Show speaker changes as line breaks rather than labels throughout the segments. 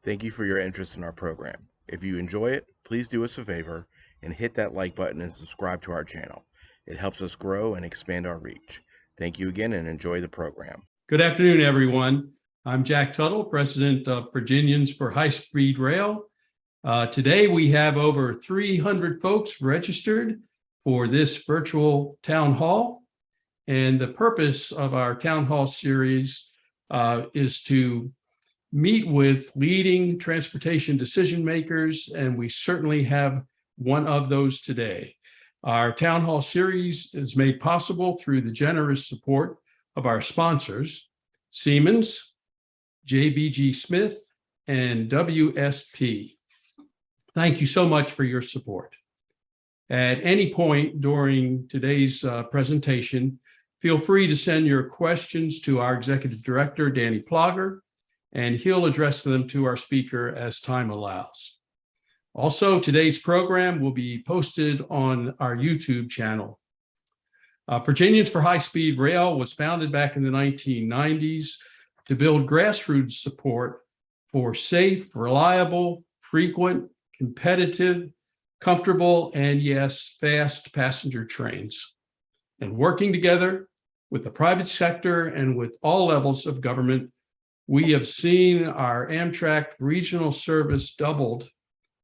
Thank you for your interest in our program. If you enjoy it, please do us a favor and hit that like button and subscribe to our channel. It helps us grow and expand our reach. Thank you again and enjoy the program.
Good afternoon, everyone. I'm Jack Tuttle, President of Virginians for High-Speed Rail. Today, we have over 300 folks registered for this virtual town hall. And the purpose of our town hall series is to meet with leading transportation decision makers, and we certainly have one of those today. Our town hall series is made possible through the generous support of our sponsors, Siemens, JBG Smith, and WSP. Thank you so much for your support. At any point during today's presentation, feel free to send your questions to our Executive Director, Danny Plogger, and he'll address them to our speaker as time allows. Also, today's program will be posted on our YouTube channel. Virginians for High-Speed Rail was founded back in the 1990s to build grassroots support for safe, reliable, frequent, competitive, comfortable, and yes, fast passenger trains. And working together with the private sector and with all levels of government, we have seen our Amtrak regional service doubled,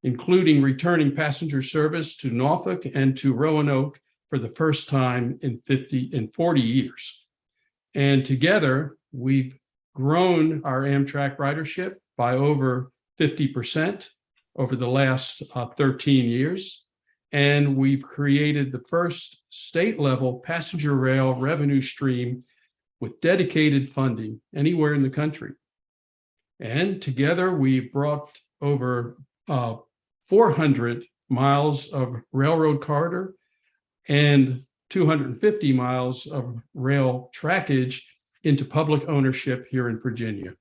including returning passenger service to Norfolk and to Roanoke for the first time in 40 years. And together, we've grown our Amtrak ridership by over 50% over the last 13 years. And we've created the first state-level passenger rail revenue stream with dedicated funding anywhere in the country. And together, we've brought over 400 miles of railroad corridor and 250 miles of rail trackage into public ownership here in Virginia.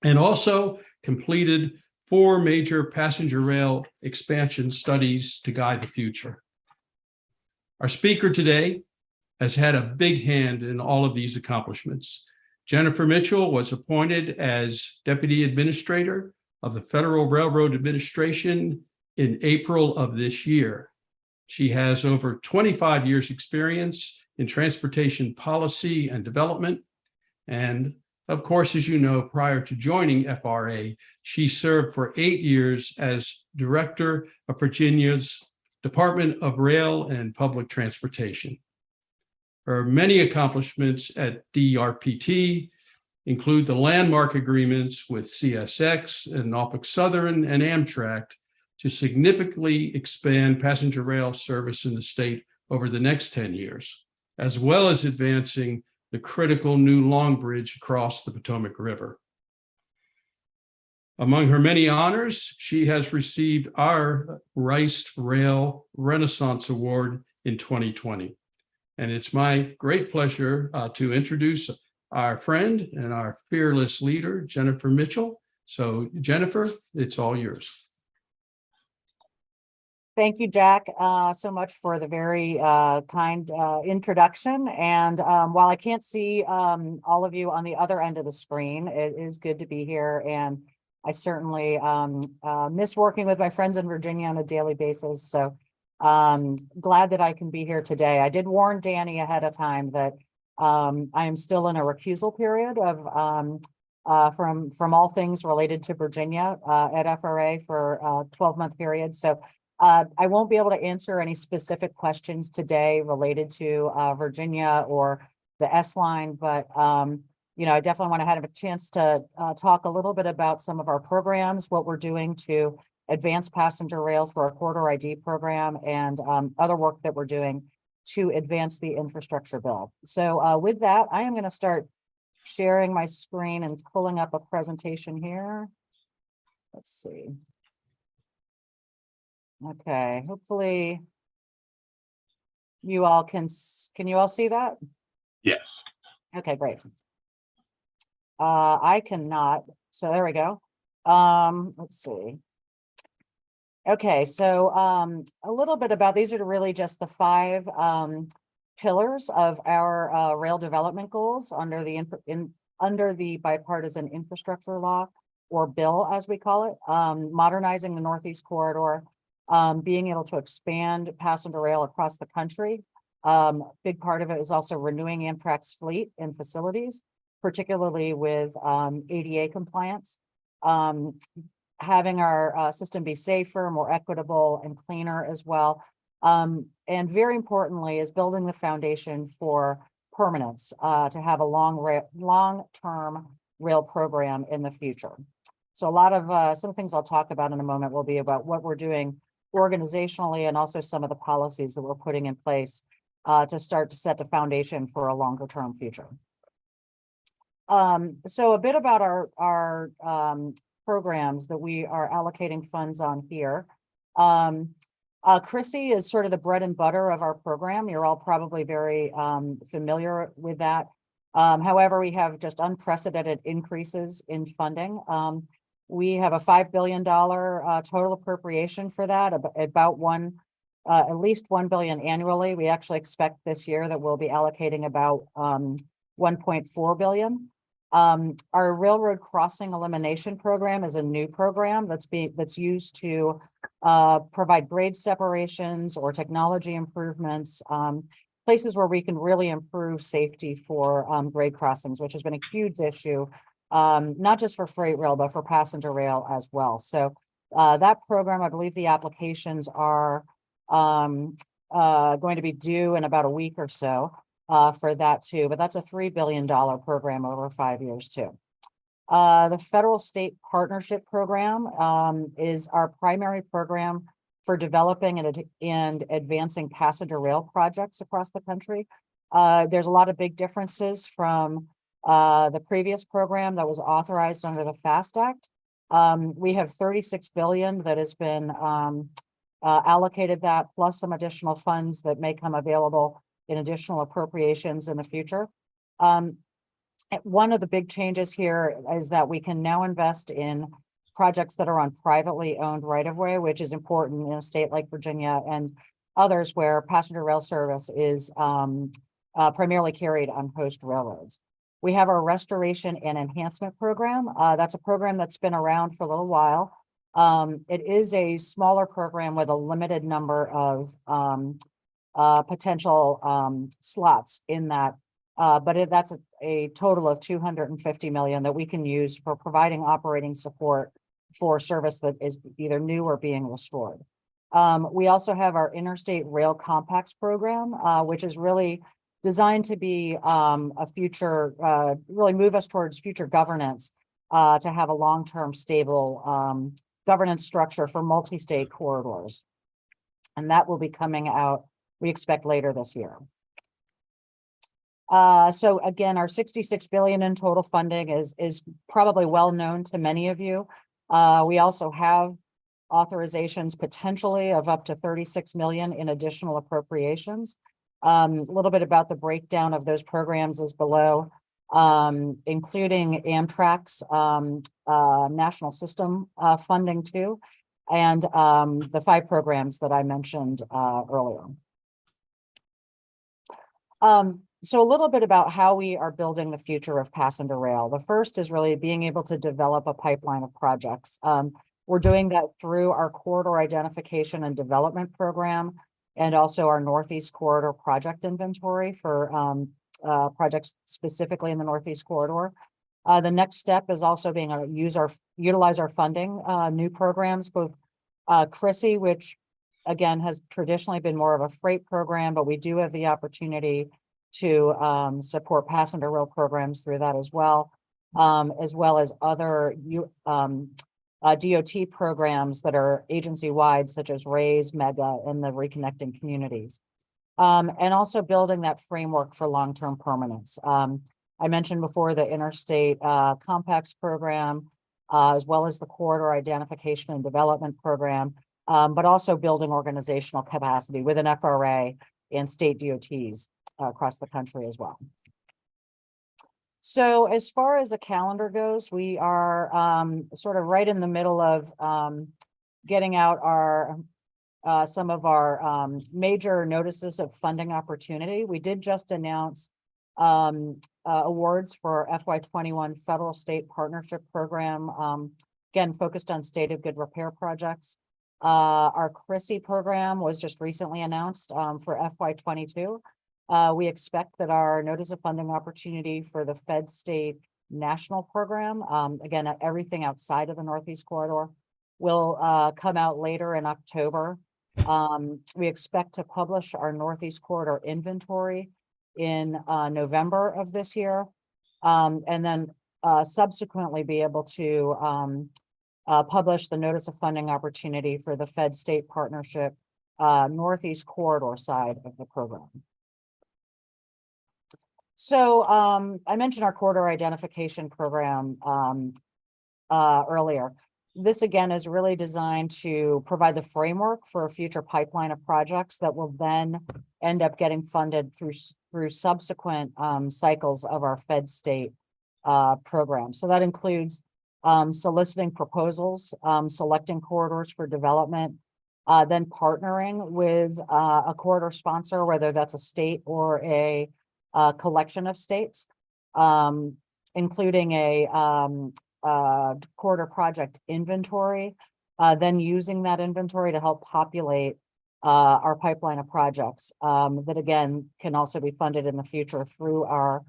And also completed 4 major passenger rail expansion studies to guide the future. Our speaker today has had a big hand in all of these accomplishments. Jennifer Mitchell was appointed as Deputy Administrator of the Federal Railroad Administration in April of this year. She has over 25 years' experience in transportation policy and development. And of course, as you know, prior to joining FRA, she served for 8 years as Director of Virginia's Department of Rail and Public Transportation. Her many accomplishments at DRPT include the landmark agreements with CSX and Norfolk Southern and Amtrak to significantly expand passenger rail service in the state over the next 10 years, as well as advancing the critical new Long Bridge across the Potomac River. Among her many honors, she has received our Rice Rail Renaissance Award in 2020. And it's my great pleasure to introduce our friend and our fearless leader, Jennifer Mitchell. So Jennifer, it's all yours.
Thank you, Jack, so much for the very kind introduction. And while I can't see all of you on the other end of the screen, it is good to be here. And I certainly miss working with my friends in Virginia on a daily basis. So glad that I can be here today. I did warn Danny ahead of time that I am still in a recusal period of from all things related to Virginia at FRA for a 12-month period. So I won't be able to answer any specific questions today related to Virginia or the S-line, but I definitely want to have a chance to talk a little bit about some of our programs, what we're doing to advance passenger rail through our corridor ID program, and other work that we're doing to advance the infrastructure bill. So with that, I am going to start sharing my screen and pulling up a presentation here. Let's see. Okay, hopefully you all can you all see that?
Yes.
Okay, great. I cannot, so there we go. Let's see. Okay, so a little bit about, these are really just the 5 pillars of our rail development goals under the bipartisan infrastructure law, or bill, as we call it, modernizing the Northeast Corridor, being able to expand passenger rail across the country. Big part of it is also renewing Amtrak's fleet and facilities, particularly with ADA compliance. Having our system be safer, more equitable, and cleaner as well. And very importantly is building the foundation for permanence, to have a long-term rail program in the future. So a lot of some things I'll talk about in a moment will be about what we're doing organizationally and also some of the policies that we're putting in place to start to set the foundation for a longer term future. So a bit about our programs that we are allocating funds on here. CRISI is sort of the bread and butter of our program. You're all probably very familiar with that. However, we have just unprecedented increases in funding. We have a $5 billion total appropriation for that, about at least $1 billion annually. We actually expect this year that we'll be allocating about $1.4 billion. Our railroad crossing elimination program is a new program that's used to provide grade separations or technology improvements, places where we can really improve safety for grade crossings, which has been a huge issue, not just for freight rail, but for passenger rail as well. So that program, I believe the applications are going to be due in about a week or so for that too, but that's a $3 billion program over 5 years too. The federal state partnership program is our primary program for developing and advancing passenger rail projects across the country. There's a lot of big differences from the previous program that was authorized under the FAST Act. We have $36 billion that has been allocated, that plus some additional funds that may come available in additional appropriations in the future. One of the big changes here is that we can now invest in projects that are on privately owned right-of-way, which is important in a state like Virginia and others where passenger rail service is primarily carried on host railroads. We have our restoration and enhancement program. That's a program that's been around for a little while. It is a smaller program with a limited number of potential slots in that, but that's a total of $250 million that we can use for providing operating support for service that is either new or being restored. We also have our Interstate Rail Compacts program, which is really designed to be a future, really move us towards future governance, to have a long-term stable governance structure for multi-state corridors. And that will be coming out, we expect, later this year. So again, our $66 billion in total funding is probably well known to many of you. We also have authorizations potentially of up to $36 million in additional appropriations. A little bit about the breakdown of those programs is below, including Amtrak's national system funding too, and the 5 programs that I mentioned earlier. So a little bit about how we are building the future of passenger rail. The first is really being able to develop a pipeline of projects. We're doing that through our corridor identification and development program, and also our Northeast Corridor project inventory for projects specifically in the Northeast Corridor. The next step is also being able to utilize our funding, new programs, both CRISI, which again has traditionally been more of a freight program, but we do have the opportunity to support passenger rail programs through that as well as other DOT programs that are agency-wide, such as RAISE, MEGA, and the Reconnecting Communities. And also building that framework for long-term permanence. I mentioned before the Interstate Compacts program, as well as the Corridor Identification and Development program, but also building organizational capacity with an FRA and state DOTs across the country as well. So as far as a calendar goes, we are sort of right in the middle of getting out our some of our major notices of funding opportunity. We did just announce awards for FY21 Federal State Partnership Program, again, focused on state of good repair projects. Our CRISI program was just recently announced for FY22. We expect that our notice of funding opportunity for the Fed State National Program, again, everything outside of the Northeast Corridor, will come out later in October. We expect to publish our Northeast Corridor inventory in November of this year, and then subsequently be able to publish the notice of funding opportunity for the Fed State Partnership Northeast Corridor side of the program. So I mentioned our corridor identification program earlier. This again is really designed to provide the framework for a future pipeline of projects that will then end up getting funded through subsequent cycles of our Fed State program. So that includes soliciting proposals, selecting corridors for development, then partnering with a corridor sponsor, whether that's a state or a collection of states, including a corridor project inventory, then using that inventory to help populate our pipeline of projects that again can also be funded in the future through our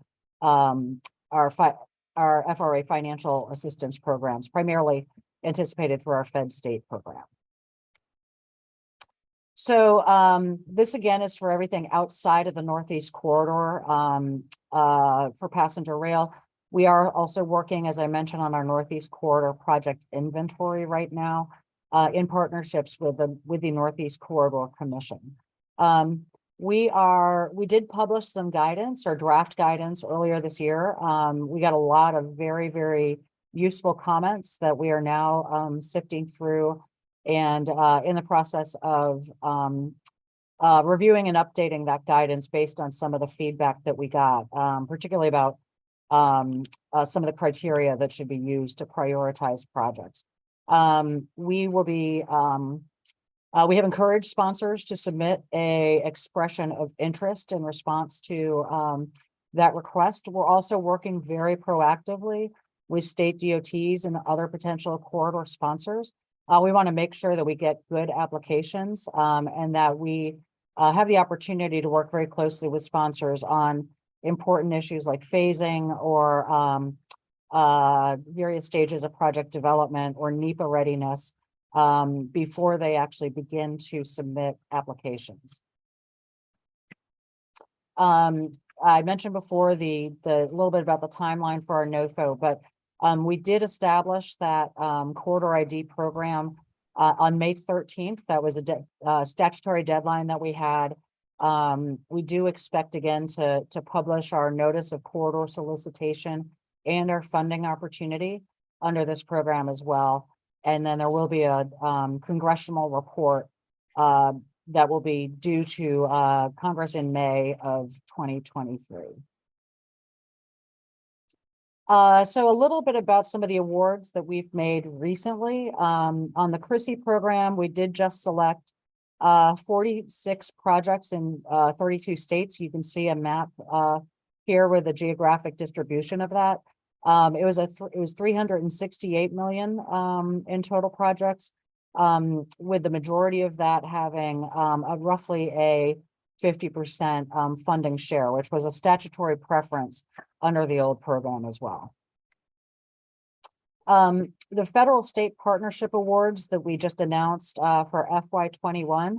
FRA financial assistance programs, primarily anticipated through our Fed State program. So this again is for everything outside of the Northeast Corridor for passenger rail. We are also working, as I mentioned, on our Northeast Corridor project inventory right now in partnerships with the Northeast Corridor Commission. We did publish some guidance or draft guidance earlier this year. We got a lot of very, very useful comments that we are now sifting through and in the process of reviewing and updating that guidance based on some of the feedback that we got, particularly about some of the criteria that should be used to prioritize projects. We have encouraged sponsors to submit a expression of interest in response to that request. We're also working very proactively with state DOTs and other potential corridor sponsors. We want to make sure that we get good applications and that we have the opportunity to work very closely with sponsors on important issues like phasing or various stages of project development or NEPA readiness before they actually begin to submit applications. I mentioned before the little bit about the timeline for our NOFO, but we did establish that corridor ID program on May 13th. That was a statutory deadline that we had. We do expect again to publish our notice of corridor solicitation and our funding opportunity under this program as well. And then there will be a congressional report that will be due to Congress in May of 2023. So a little bit about some of the awards that we've made recently. On the CRISI program, we did just select 46 projects in 32 states. You can see a map here with the geographic distribution of that. It was 368 million in total projects, with the majority of that having roughly a 50% funding share, which was a statutory preference under the old program as well. The federal state partnership awards that we just announced for FY21,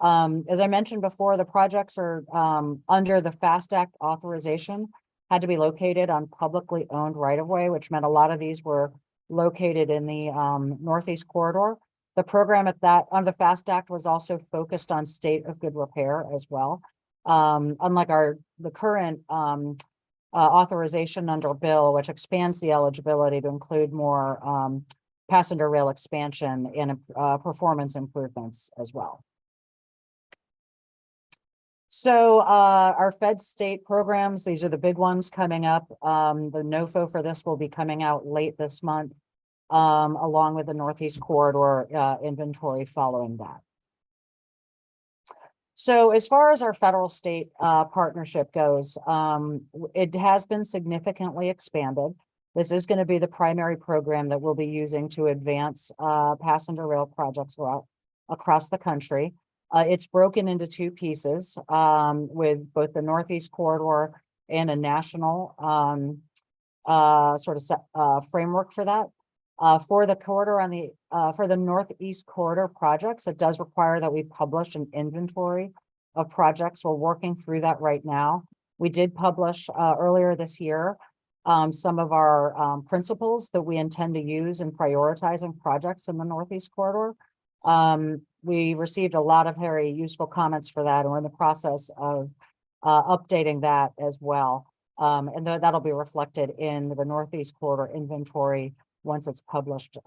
as I mentioned before, the projects are under the FAST Act authorization, had to be located on publicly owned right-of-way, which meant a lot of these were located in the Northeast Corridor. The program under the FAST Act was also focused on state of good repair as well. Unlike the current authorization under bill, which expands the eligibility to include more passenger rail expansion and performance improvements as well. So our Fed State programs, these are the big ones coming up. The NOFO for this will be coming out late this month, along with the Northeast Corridor inventory following that. So as far as our federal state partnership goes, it has been significantly expanded. This is going to be the primary program that we'll be using to advance passenger rail projects across the country. It's broken into two pieces with both the Northeast Corridor and a national framework for that. For the corridor on the for the Northeast Corridor projects, it does require that we publish an inventory of projects. We're working through that right now. We did publish earlier this year some of our principles that we intend to use in prioritizing projects in the Northeast Corridor. We received a lot of very useful comments for that, and we're in the process of updating that as well. And that'll be reflected in the Northeast Corridor inventory once it's published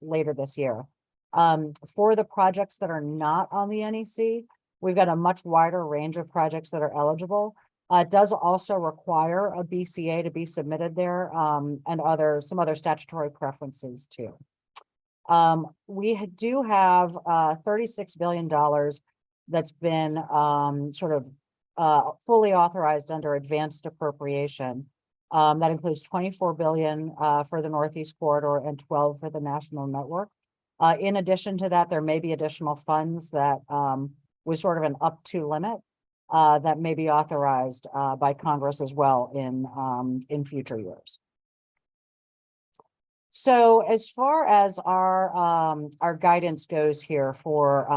later this year. For the projects that are not on the NEC, we've got a much wider range of projects that are eligible. It does also require a BCA to be submitted there and some other statutory preferences too. We do have $36 billion that's been fully authorized under advanced appropriation. That includes $24 billion for the Northeast Corridor and 12 for the national network. In addition to that, there may be additional funds that was sort of an up to limit that may be authorized by Congress as well in future years. So as far as our guidance goes here for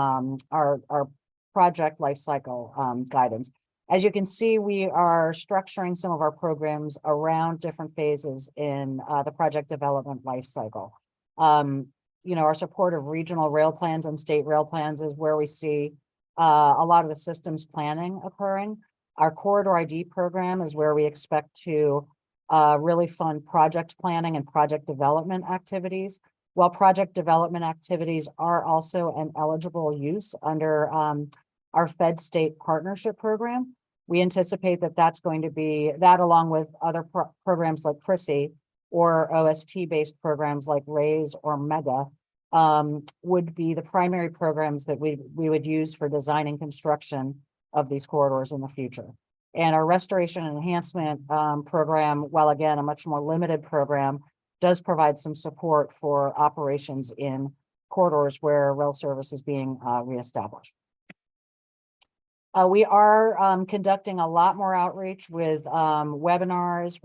our project lifecycle guidance, as you can see, we are structuring some of our programs around different phases in the project development lifecycle. Our support of regional rail plans and state rail plans is where we see a lot of the systems planning occurring. Our corridor ID program is where we expect to really fund project planning and project development activities. While project development activities are also an eligible use under our Fed State Partnership Program, we anticipate that that's going to be that, along with other programs like CRISI or OST-based programs like RAISE or MEGA, would be the primary programs that we would use for design and construction of these corridors in the future. And our restoration and enhancement program, while again a much more limited program, does provide some support for operations in corridors where rail service is being reestablished. We are conducting a lot more outreach with webinars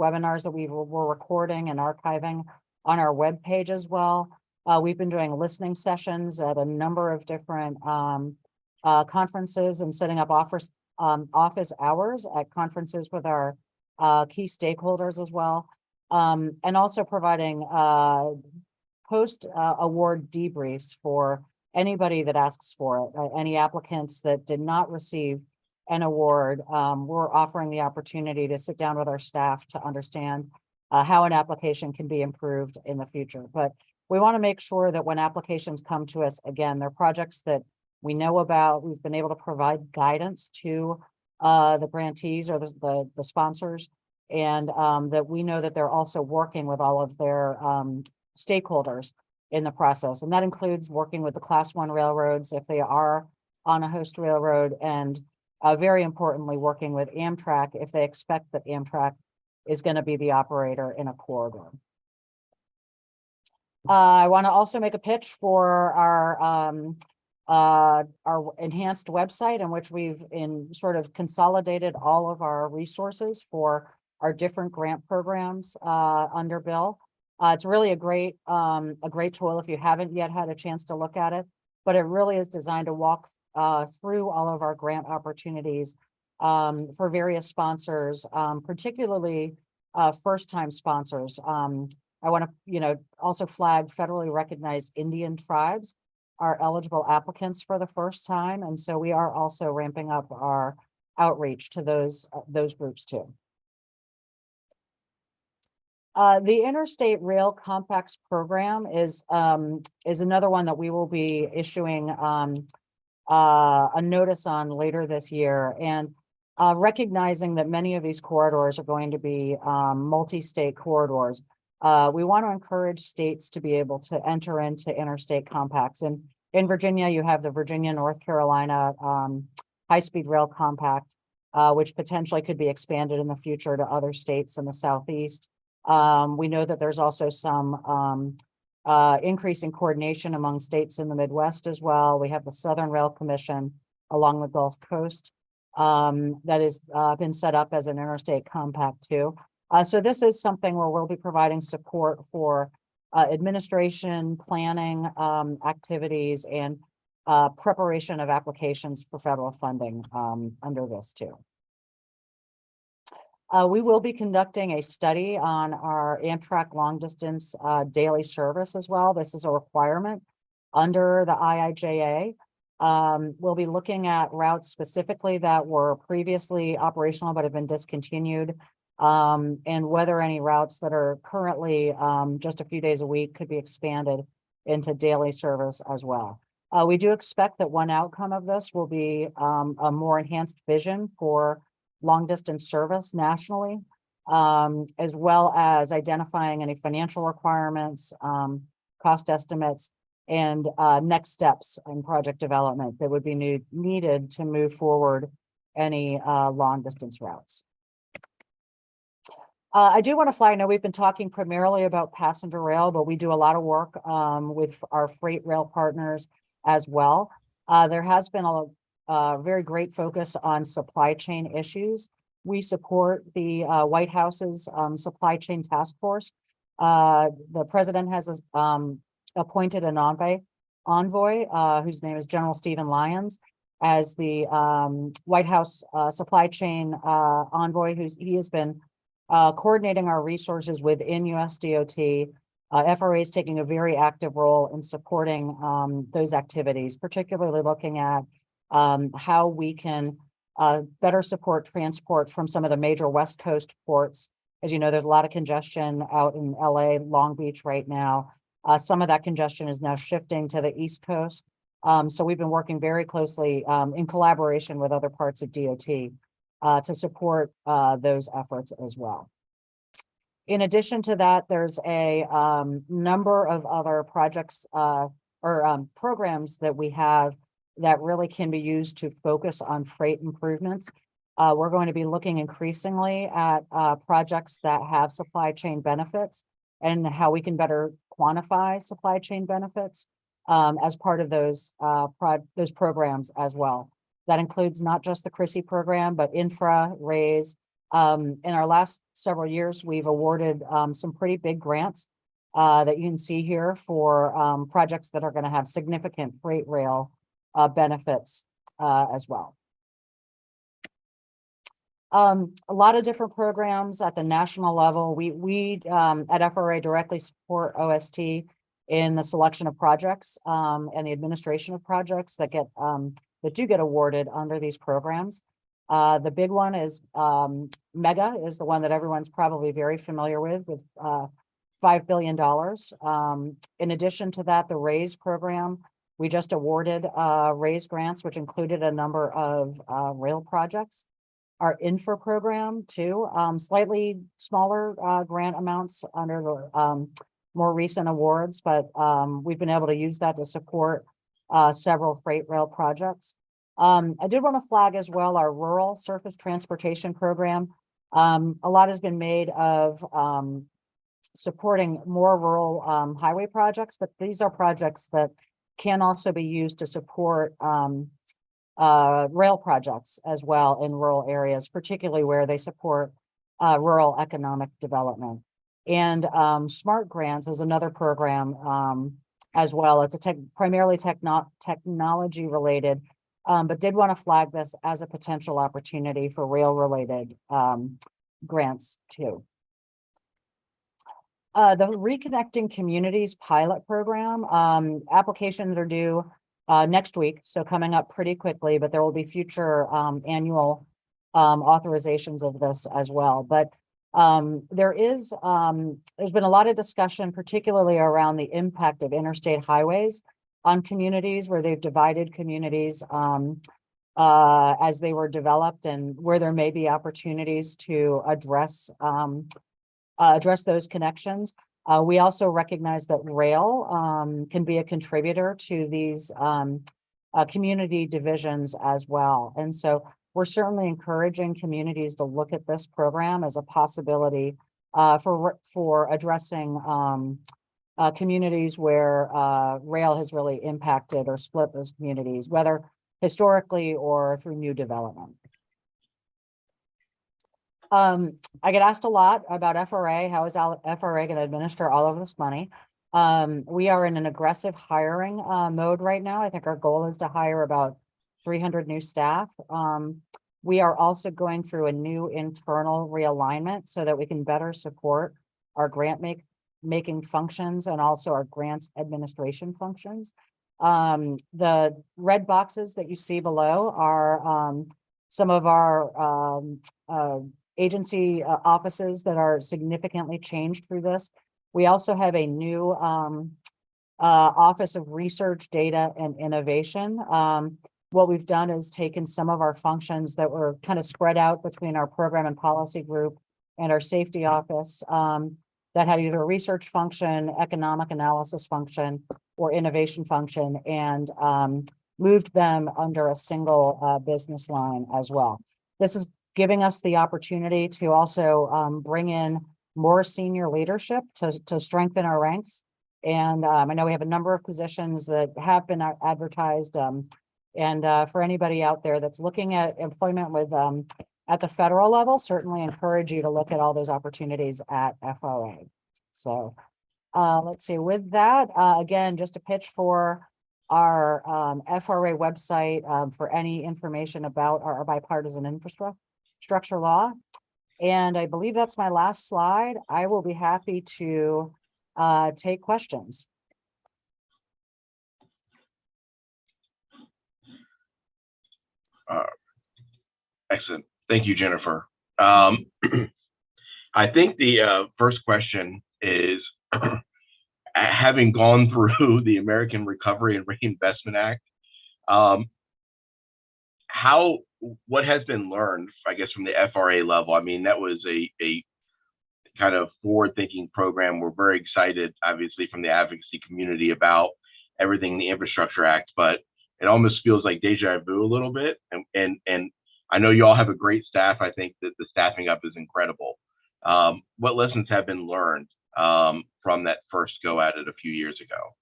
that we're recording and archiving on our webpage as well. We've been doing listening sessions at a number of different conferences and setting up office hours at conferences with our key stakeholders as well, and also providing post-award debriefs for anybody that asks for it. Any applicants that did not receive an award, we're offering the opportunity to sit down with our staff to understand how an application can be improved in the future. But we want to make sure that when applications come to us, again, they're projects that we know about. We've been able to provide guidance to the grantees or the sponsors, and that we know that they're also working with all of their stakeholders in the process. And that includes working with the Class 1 railroads if they are on a host railroad, and very importantly, working with Amtrak if they expect that Amtrak is going to be the operator in a corridor. I want to also make a pitch for our enhanced website, in which we've consolidated all of our resources for our different grant programs under Bill. It's really a great tool if you haven't yet had a chance to look at it, but it really is designed to walk through all of our grant opportunities for various sponsors, particularly first-time sponsors. I want to, also flag federally recognized Indian tribes are eligible applicants for the first time, and so we are also ramping up our outreach to those groups too. The Interstate Rail Compacts program is another one that we will be issuing a notice on later this year, and recognizing that many of these corridors are going to be multi-state corridors. We want to encourage states to be able to enter into interstate compacts. And in Virginia, you have the Virginia-North Carolina high-speed rail compact, which potentially could be expanded in the future to other states in the Southeast. We know that there's also some increase in coordination among states in the Midwest as well. We have the Southern Rail Commission along the Gulf Coast that has been set up as an interstate compact too. So this is something where we'll be providing support for administration, planning activities, and preparation of applications for federal funding under this too. We will be conducting a study on our Amtrak long distance daily service as well. This is a requirement under the IIJA. We'll be looking at routes specifically that were previously operational but have been discontinued, and whether any routes that are currently just a few days a week could be expanded into daily service as well. We do expect that one outcome of this will be a more enhanced vision for long distance service nationally, as well as identifying any financial requirements, cost estimates, and next steps in project development that would be needed to move forward any long distance routes. I do want to flag, I know we've been talking primarily about passenger rail, but we do a lot of work with our freight rail partners as well. There has been a very great focus on supply chain issues. We support the White House's supply chain task force. The president has appointed an envoy whose name is General Stephen Lyons as the White House supply chain envoy. He has been coordinating our resources within USDOT. FRA is taking a very active role in supporting those activities, particularly looking at how we can better support transport from some of the major West Coast ports. As you know, there's a lot of congestion out in LA, Long Beach right now. Some of that congestion is now shifting to the East Coast. So we've been working very closely in collaboration with other parts of DOT to support those efforts as well. In addition to that, there's a number of other projects or programs that we have that really can be used to focus on freight improvements. We're going to be looking increasingly at projects that have supply chain benefits and how we can better quantify supply chain benefits as part of those programs as well. That includes not just the CRISI program, but infra, RAISE. In our last several years, we've awarded some pretty big grants that you can see here for projects that are going to have significant freight rail benefits as well. A lot of different programs at the national level. We at FRA directly support OST in the selection of projects and the administration of projects that do get awarded under these programs. The big one is MEGA is the one that everyone's probably very familiar with $5 billion. In addition to that, the RAISE program, we just awarded RAISE grants, which included a number of rail projects. Our infra program too, slightly smaller grant amounts under the more recent awards, but we've been able to use that to support several freight rail projects. I did want to flag as well our rural surface transportation program. A lot has been made of supporting more rural highway projects, but these are projects that can also be used to support rail projects as well in rural areas, particularly where they support rural economic development. And SMART grants is another program as well. It's primarily technology related, but did want to flag this as a potential opportunity for rail related grants too. The Reconnecting Communities pilot program, applications are due next week, so coming up pretty quickly, but there will be future annual authorizations of this as well. But there's been a lot of discussion, particularly around the impact of interstate highways on communities, where they've divided communities as they were developed, and where there may be opportunities to address those connections. We also recognize that rail can be a contributor to these community divisions as well. And so we're certainly encouraging communities to look at this program as a possibility for addressing communities where rail has really impacted or split those communities, whether historically or through new development. I get asked a lot about FRA. How is FRA going to administer all of this money? We are in an aggressive hiring mode right now. I think our goal is to hire about 300 new staff. We are also going through a new internal realignment so that we can better support our grant making functions and also our grants administration functions. The red boxes that you see below are some of our agency offices that are significantly changed through this. We also have a new Office of Research, Data, and Innovation. What we've done is taken some of our functions that were kind of spread out between our program and policy group and our safety office that had either a research function, economic analysis function, or innovation function, and moved them under a single business line as well. This is giving us the opportunity to also bring in more senior leadership to strengthen our ranks. And I know we have a number of positions that have been advertised. And for anybody out there that's looking at employment with at the federal level, certainly encourage you to look at all those opportunities at FRA. So let's see, with that, again, just a pitch for our FRA website for any information about our bipartisan infrastructure law. And I believe that's my last slide. I will be happy to take questions.
Excellent. Thank you, Jennifer. I think the first question is, having gone through the American Recovery and Reinvestment Act, what has been learned, I guess, from the FRA level? I mean, that was a kind of forward-thinking program. We're very excited, obviously, from the advocacy community about everything in the Infrastructure Act, but it almost feels like deja vu a little bit. And I know you all have a great staff. I think that the staffing up is incredible. What lessons have been learned from that first go at it a few years ago?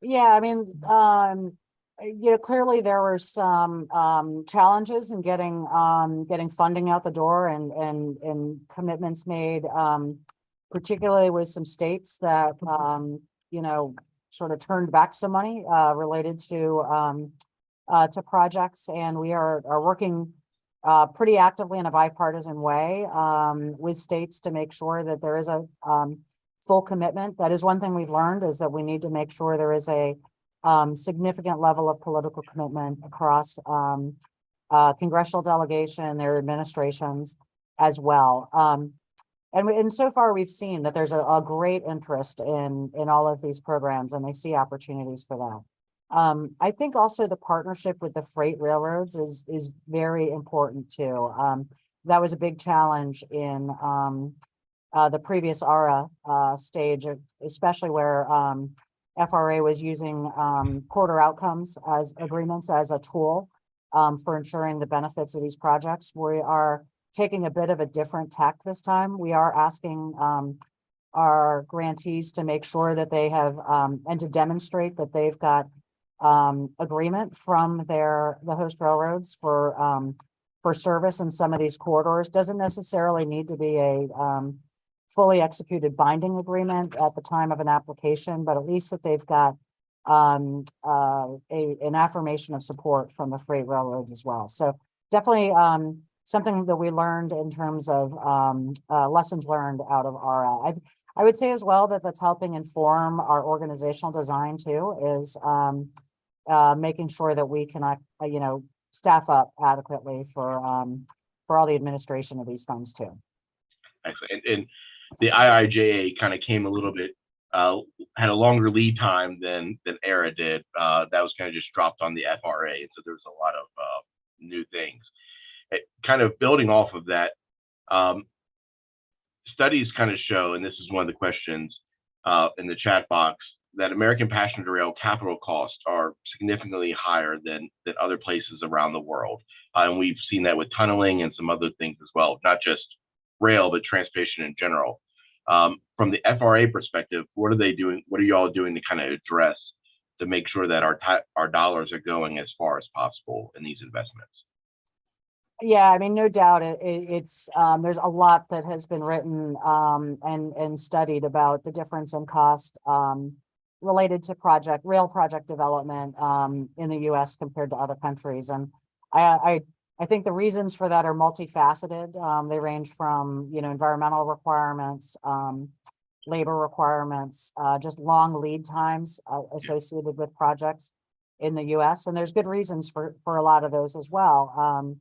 Yeah, I mean, clearly there were some challenges in getting funding out the door and commitments made, particularly with some states that sort of turned back some money related to projects, and we are working pretty actively in a bipartisan way with states to make sure that there is a full commitment. That is one thing we've learned, is that we need to make sure there is a significant level of political commitment across congressional delegation, their administrations as well. And so far we've seen that there's a great interest in all of these programs, and they see opportunities for that. I think also the partnership with the freight railroads is very important too. That was a big challenge in the previous ARA stage, especially where FRA was using quarter outcomes as agreements as a tool for ensuring the benefits of these projects. We are taking a bit of a different tack this time. We are asking our grantees to make sure that they have and to demonstrate that they've got agreement from the host railroads for service in some of these corridors. Doesn't necessarily need to be a fully executed binding agreement at the time of an application, but at least that they've got an affirmation of support from the freight railroads as well. So definitely something that we learned in terms of lessons learned out of ARA. I would say as well that that's helping inform our organizational design too, is making sure that we can, staff up adequately for all the administration of these funds too.
Excellent. And the IIJA kind of came a little bit, had a longer lead time than ARA did. That was kind of just dropped on the FRA. So there's a lot of new things. Kind of building off of that, studies kind of show, and this is one of the questions in the chat box, that American passenger rail capital costs are significantly higher than other places around the world. And we've seen that with tunneling and some other things as well, not just rail, but transportation in general. From the FRA perspective, what are they doing? What are you all doing to kind of address to make sure that our dollars are going as far as possible in these investments?
Yeah, I mean, no doubt it's there's a lot that has been written and studied about the difference in cost related to rail project development in the US compared to other countries. And I think the reasons for that are multifaceted. They range from, environmental requirements, labor requirements, just long lead times associated with projects in the US. And there's good reasons for a lot of those as well.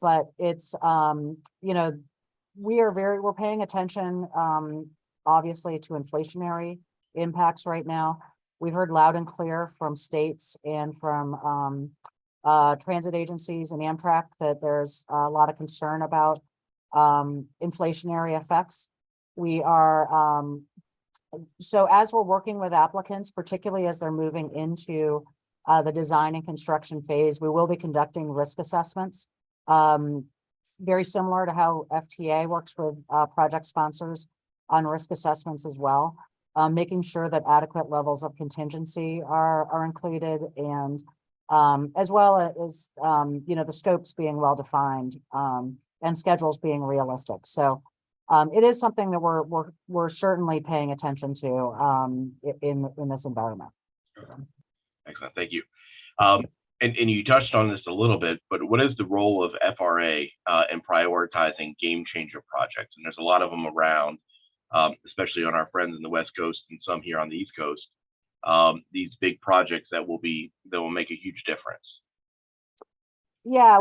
But it's, we're paying attention, obviously, to inflationary impacts right now. We've heard loud and clear from states and from transit agencies and Amtrak that there's a lot of concern about inflationary effects. We are, so as we're working with applicants, particularly as they're moving into the design and construction phase, we will be conducting risk assessments. Very similar to how FTA works with project sponsors on risk assessments as well, making sure that adequate levels of contingency are included, and as well as the scopes being well defined and schedules being realistic. So it is something that we're certainly paying attention to in this environment.
Excellent, thank you. And you touched on this a little bit, but what is the role of FRA in prioritizing game changer projects? And there's a lot of them around, especially on our friends in the West Coast and some here on the East Coast. These big projects that will make a huge difference.
Yeah,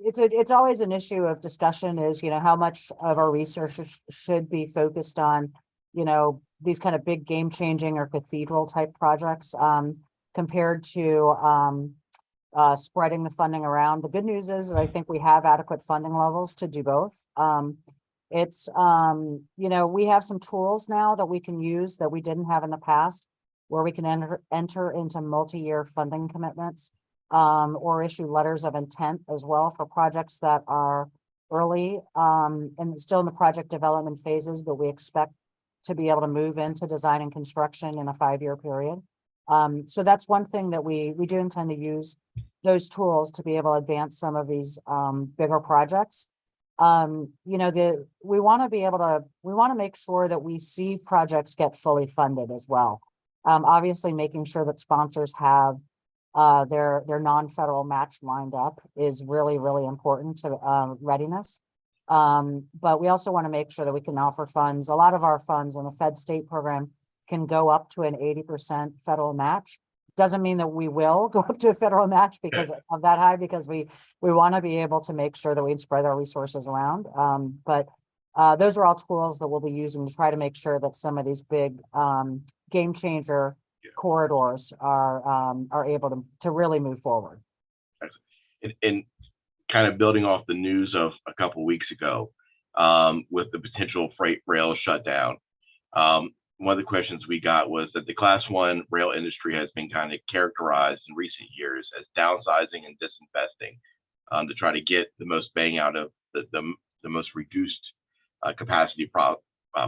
it's always an issue of discussion is, how much of our research should be focused on, these kind of big game changing or cathedral type projects compared to spreading the funding around. The good news is I think we have adequate funding levels to do both. We have some tools now that we can use that we didn't have in the past, where we can enter into multi-year funding commitments or issue letters of intent as well for projects that are early and still in the project development phases, but we expect to be able to move into design and construction in a 5-year period. So that's one thing that we do intend to use those tools to be able to advance some of these bigger projects. We want to make sure that we see projects get fully funded as well. Obviously, making sure that sponsors have their non-federal match lined up is really, really important to readiness. But we also want to make sure that we can offer funds. A lot of our funds in the Fed state program can go up to an 80% federal match. Doesn't mean that we will go up to a federal match because of that high, because we want to be able to make sure that we spread our resources around. But those are all tools that we'll be using to try to make sure that some of these big game changer corridors are able to really move forward.
And kind of building off the news of a couple of weeks ago with the potential freight rail shutdown. One of the questions we got was that the Class 1 rail industry has been kind of characterized in recent years as downsizing and disinvesting to try to get the most bang out of the most reduced capacity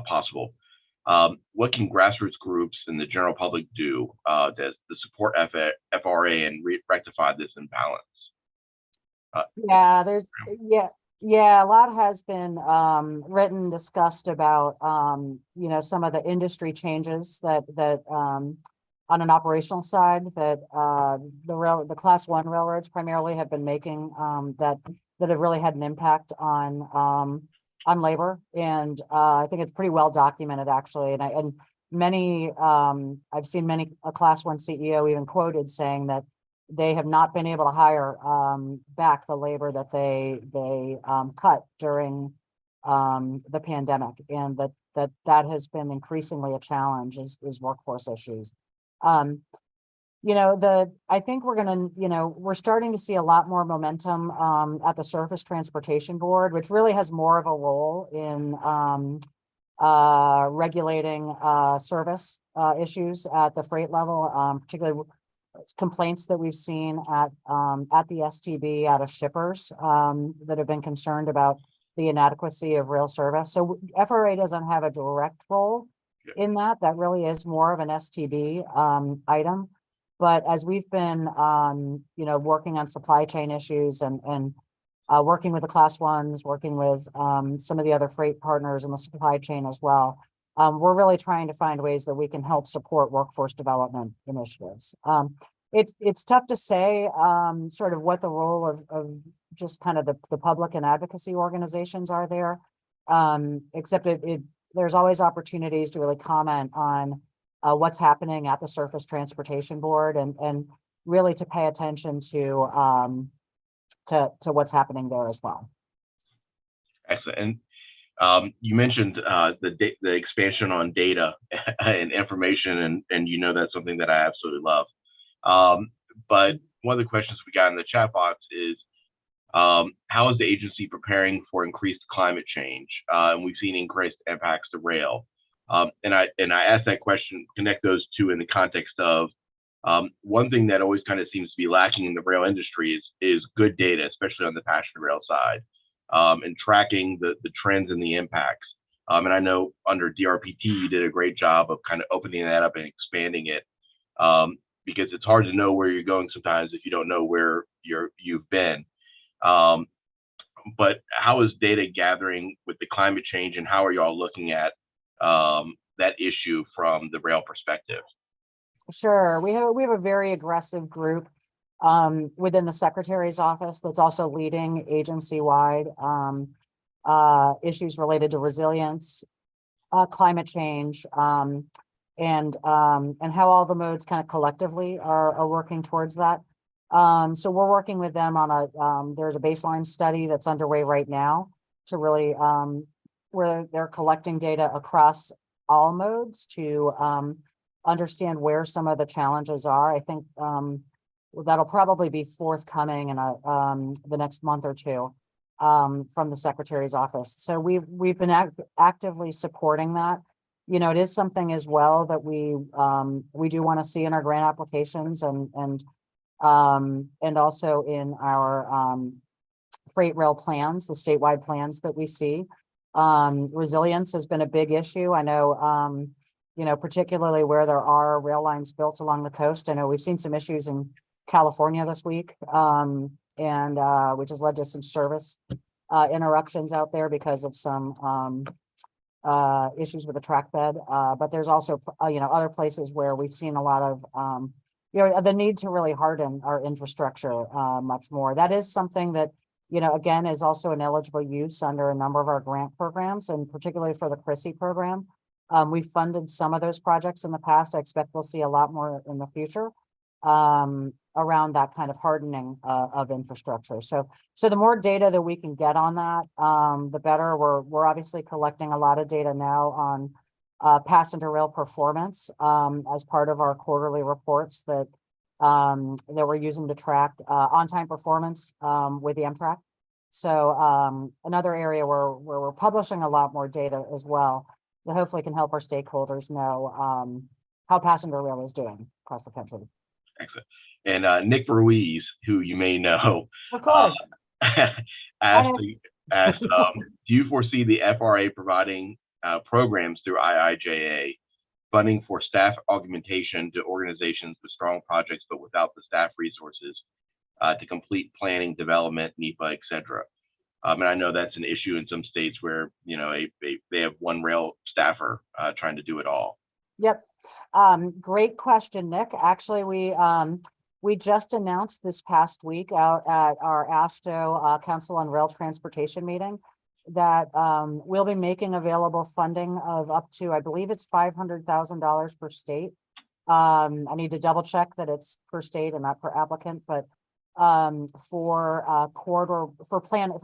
possible. What can grassroots groups and the general public do to support FRA and rectify this imbalance?
A lot has been written, discussed about some of the industry changes that on an operational side that the Class 1 railroads primarily have been making that have really had an impact on labor, and I think it's pretty well documented actually. And many I've seen a Class 1 CEO even quoted saying that they have not been able to hire back the labor that they cut during the pandemic, and that has been increasingly a challenge is workforce issues. I think we're starting to see a lot more momentum at the Surface Transportation Board, which really has more of a role in regulating service issues at the freight level, particularly complaints that we've seen at the STB out of shippers that have been concerned about the inadequacy of rail service. So FRA doesn't have a direct role in that. That really is more of an STB item. But as we've been, working on supply chain issues and working with the class ones, working with some of the other freight partners in the supply chain as well, we're really trying to find ways that we can help support workforce development initiatives. It's tough to say sort of what the role of just kind of the public and advocacy organizations are there, except there's always opportunities to really comment on what's happening at the Surface Transportation Board and really to pay attention to what's happening there as well.
Excellent. And you mentioned the expansion on data and information, and that's something that I absolutely love. But one of the questions we got in the chat box is, how is the agency preparing for increased climate change? And we've seen increased impacts to rail. And I asked that question, connect those two in the context of one thing that always kind of seems to be lacking in the rail industry is good data, especially on the passenger rail side, and tracking the trends and the impacts. And I know under DRPT, you did a great job of kind of opening that up and expanding it, because it's hard to know where you're going sometimes if you don't know where you've been. But how is data gathering with the climate change, and how are y'all looking at that issue from the rail perspective?
Sure, we have a very aggressive group within the Secretary's office that's also leading agency-wide issues related to resilience, climate change, and how all the modes kind of collectively are working towards that. So we're working with them on there's a baseline study that's underway right now to really where they're collecting data across all modes to understand where some of the challenges are. I think that'll probably be forthcoming in the next month or two from the Secretary's office. So we've been actively supporting that. It is something as well that we do want to see in our grant applications and also in our freight rail plans, the statewide plans that we see. Resilience has been a big issue. I know, particularly where there are rail lines built along the coast. I know we've seen some issues in California this week, and which has led to some service interruptions out there because of some issues with the track bed. But there's also, other places where we've seen a lot of, the need to really harden our infrastructure much more. That is something that, again, is also an eligible use under a number of our grant programs, and particularly for the CRISI program. We've funded some of those projects in the past. I expect we'll see a lot more in the future around that kind of hardening of infrastructure. So the more data that we can get on that, the better. We're obviously collecting a lot of data now on passenger rail performance as part of our quarterly reports that we're using to track on-time performance with the Amtrak. So another area where we're publishing a lot more data as well that hopefully can help our stakeholders know how passenger rail is doing across the country. Excellent.
And Nick Ruiz, who you may know,
of course,
asked, do you foresee the FRA providing programs through IIJA funding for staff augmentation to organizations with strong projects but without the staff resources to complete planning, development, NEPA, etc.? And I know that's an issue in some states where they have one rail staffer trying to do it all.
Yep. Great question, Nick. Actually, we just announced this past week out at our AASHTO Council on Rail Transportation meeting that we'll be making available funding of up to, I believe it's $500,000 per state. I need to double check that it's per state and not per applicant, but for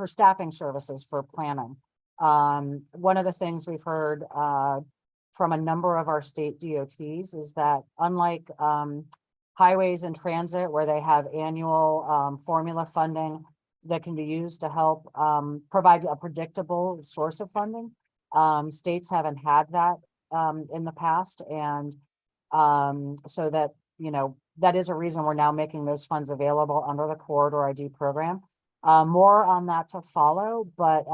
staffing services for planning. One of the things we've heard from a number of our state DOTs is that unlike highways and transit, where they have annual formula funding that can be used to help provide a predictable source of funding, States haven't had that in the past, and so that, that is a reason we're now making those funds available under the Corridor ID program. More on that to follow, but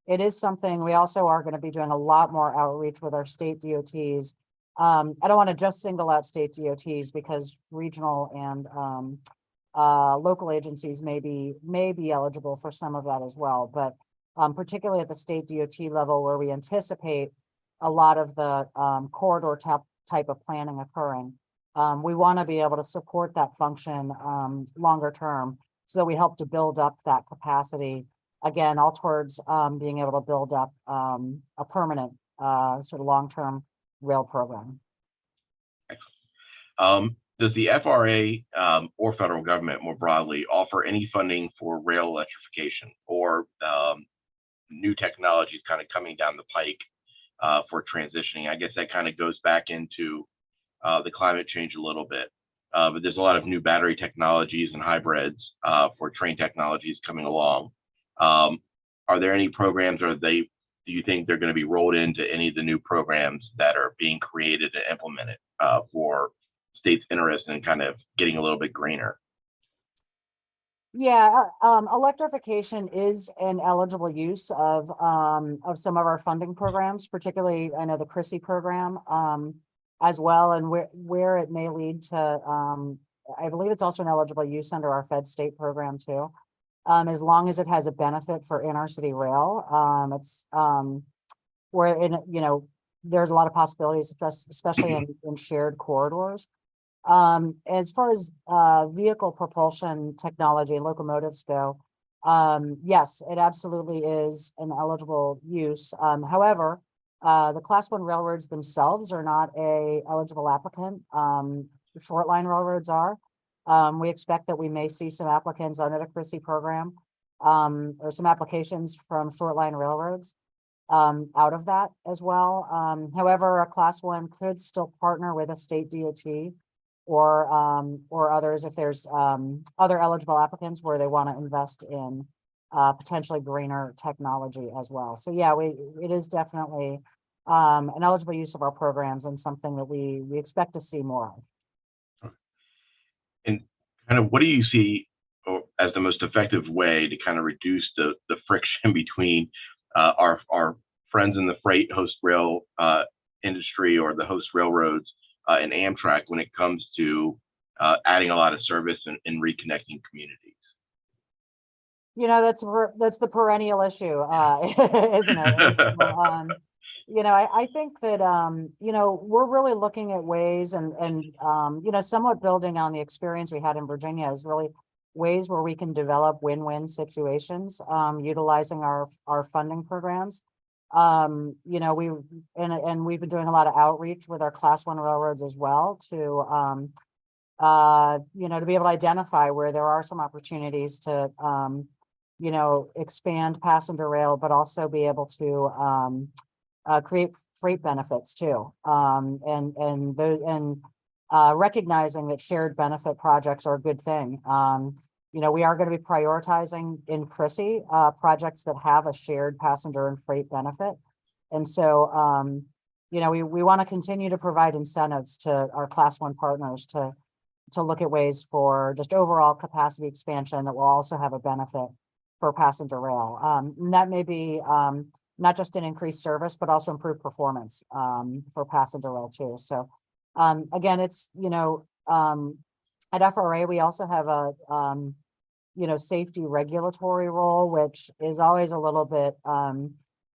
it is something we also are going to be doing a lot more outreach with our state DOTs. I don't want to just single out state DOTs because regional and local agencies may be eligible for some of that as well, but particularly at the state DOT level, where we anticipate a lot of the corridor type of planning occurring. We want to be able to support that function longer term, so that we help to build up that capacity, again, all towards being able to build up a permanent sort of long-term rail program.
Does the FRA or federal government more broadly offer any funding for rail electrification or new technologies kind of coming down the pike for transitioning? I guess that kind of goes back into the climate change a little bit. But there's a lot of new battery technologies and hybrids for train technologies coming along. Are there any programs, or do you think they're going to be rolled into any of the new programs that are being created and implemented for states interested in kind of getting a little bit greener?
Yeah, electrification is an eligible use of some of our funding programs, particularly I know the CRISI program as well, and where it may lead to, I believe it's also an eligible use under our Fed state program too, as long as it has a benefit for inner-city rail. It's where there's a lot of possibilities, especially in shared corridors. As far as vehicle propulsion technology and locomotives go, yes, it absolutely is an eligible use. However, the Class 1 railroads themselves are not a eligible applicant. Short line railroads are. We expect that we may see some applicants under the CRISI program, or some applications from short line railroads out of that as well. However, a Class 1 could still partner with a state DOT or others if there's other eligible applicants where they want to invest in potentially greener technology as well. So yeah, it is definitely an eligible use of our programs, and something that we expect to see more of.
And kind of what do you see as the most effective way to kind of reduce the friction between our friends in the freight host rail industry or the host railroads and Amtrak when it comes to adding a lot of service and reconnecting communities?
That's the perennial issue, isn't it? I think that we're really looking at ways and somewhat building on the experience we had in Virginia, is really ways where we can develop win-win situations utilizing our funding programs. We've been doing a lot of outreach with our Class 1 railroads as well to to be able to identify where there are some opportunities to expand passenger rail, but also be able to create freight benefits too. Recognizing that shared benefit projects are a good thing. We are going to be prioritizing in CRISI projects that have a shared passenger and freight benefit. And so, we want to continue to provide incentives to our Class 1 partners to look at ways for just overall capacity expansion that will also have a benefit for passenger rail. And that may be not just an increased service, but also improved performance for passenger rail too. So again, it's, at FRA, we also have a, safety regulatory role, which is always a little bit,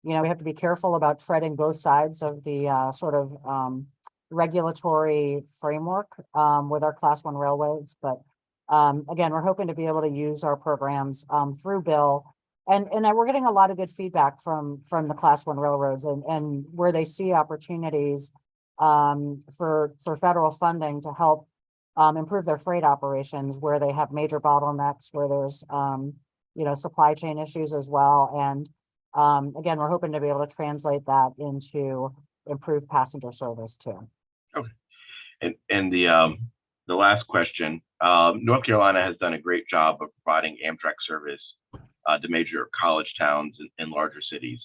we have to be careful about treading both sides of the sort of regulatory framework with our Class 1 railroads. But again, we're hoping to be able to use our programs through Bill. And we're getting a lot of good feedback from the Class 1 railroads and where they see opportunities for federal funding to help improve their freight operations, where they have major bottlenecks, where there's supply chain issues as well. And again, we're hoping to be able to translate that into improved passenger service too.
Okay. And the last question, North Carolina has done a great job of providing Amtrak service to major college towns and larger cities.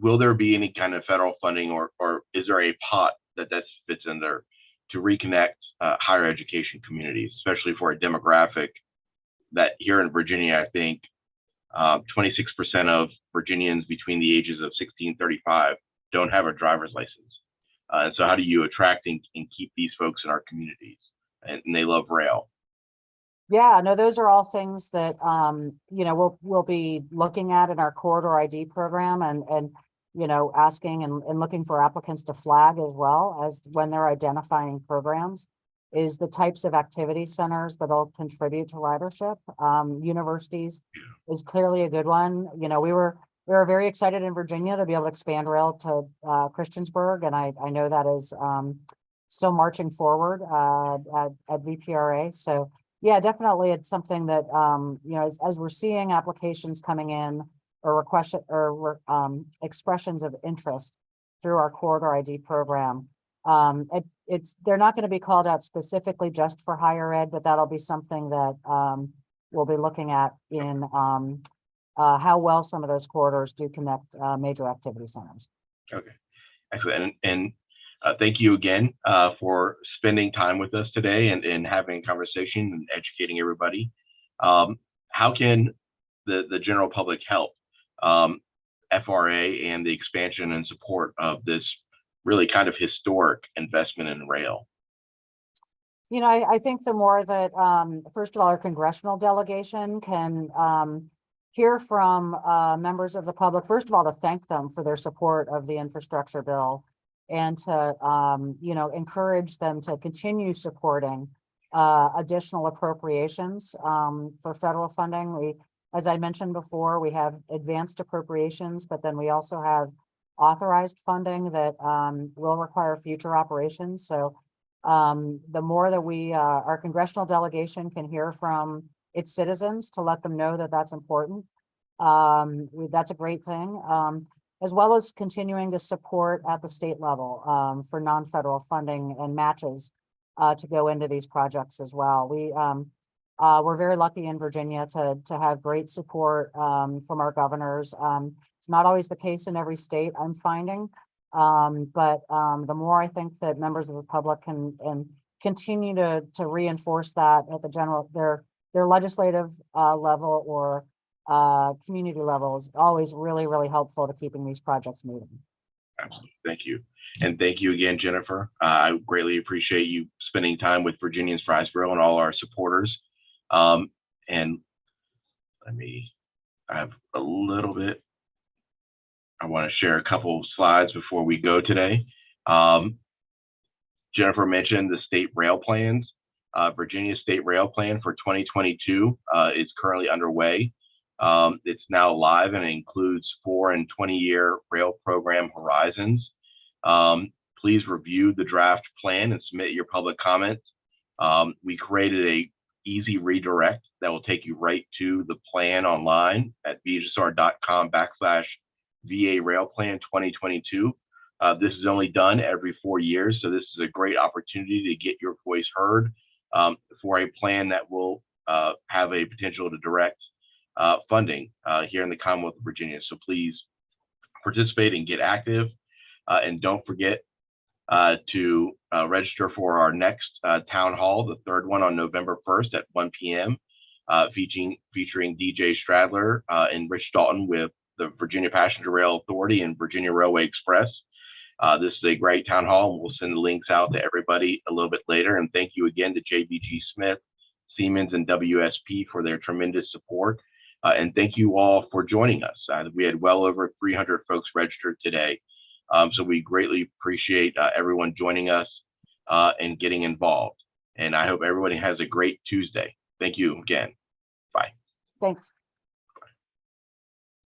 will there be any kind of federal funding, or is there a pot that fits in there to reconnect higher education communities, especially for a demographic that here in Virginia, I think 26% of Virginians between the ages of 16 and 35 don't have a driver's license. And so how do you attract and keep these folks in our communities? And they love rail.
Yeah, no, those are all things that, you know, we'll be looking at in our corridor ID program, and you know, asking and looking for applicants to flag as well as when they're identifying programs, is the types of activity centers that'll contribute to ridership. Universities is clearly a good one. You know, we were very excited in Virginia to be able to expand rail to Christiansburg, and I know that is still marching forward at VPRA. So yeah, definitely, it's something that you know, as we're seeing applications coming in, or request or expressions of interest through our corridor ID program. They're not going to be called out specifically just for higher ed, but that'll be something that we'll be looking at in how well some of those corridors do connect major activity centers. Okay,
excellent. And thank you again for spending time with us today and having a conversation and educating everybody. How can the general public help FRA and the expansion and support of this really kind of historic investment in rail?
You know, I think the more that, first of all, our congressional delegation can hear from members of the public, first of all, to thank them for their support of the infrastructure bill, and to, you know, encourage them to continue supporting additional appropriations for federal funding. As I mentioned before, we have advanced appropriations, but then we also have authorized funding that will require future operations. So the more that our congressional delegation can hear from its citizens to let them know that that's important, that's a great thing, as well as continuing to support at the state level for non-federal funding and matches to go into these projects as well. We're very lucky in Virginia to have great support from our governors. It's not always the case in every state, I'm finding, but the more I think that members of the public can continue to reinforce that at the their legislative level or community level is always really, really helpful to keeping these projects moving.
Absolutely. Thank you. And thank you again, Jennifer. I greatly appreciate you spending time with Virginians for Rail and all our supporters. And I have a little bit, I want to share a couple of slides before we go today. Jennifer mentioned the state rail plans. Virginia State Rail Plan for 2022 is currently underway. It's now live and it includes 4 and 20-year rail program horizons. Please review the draft plan and submit your public comments. We created a easy redirect that will take you right to the plan online at vhsr.com/VA Rail Plan 2022. This is only done every 4 years, so this is a great opportunity to get your voice heard for a plan that will have a potential to direct funding here in the Commonwealth of Virginia. So please participate and get active, and don't forget to register for our next town hall, the third one on November 1st at 1 p.m. Featuring DJ Stradler and Rich Dalton with the Virginia Passenger Rail Authority and Virginia Railway Express. This is a great town hall, and we'll send the links out to everybody a little bit later. And thank you again to JBG Smith, Siemens, and WSP for their tremendous support. And thank you all for joining us. We had well over 300 folks registered today. So we greatly appreciate everyone joining us and getting involved. And I hope everybody has a great Tuesday. Thank you again. Bye.
Thanks.